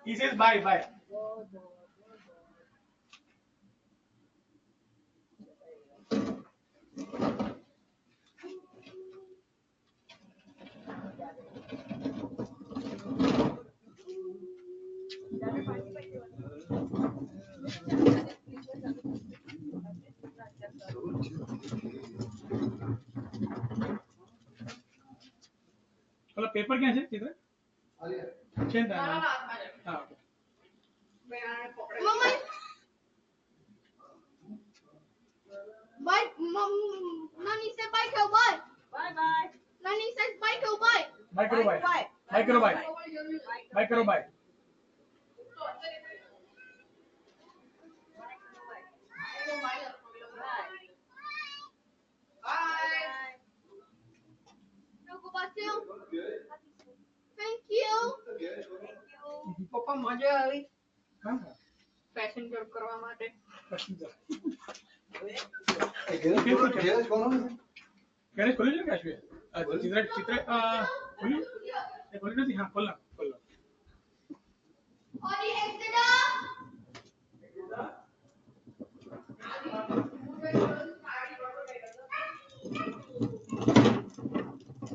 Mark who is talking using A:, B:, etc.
A: He says bye bye. मतलब paper क्या है चित्र चेन था हां okay
B: Bye, Mom. Nani said bye, cowboy. Bye bye. Nani says bye, cowboy.
A: Bye करो बाय बाय करो बाय बाय करो बाय
B: Thank you.
C: પપ્પા મજા આવી
A: हां
C: ફેશન જોબ કરવા માટે
A: गणेश खोली क्या चित्र चित्र खोली खोली नहीं हां खोलना खोलना
B: Odi exit.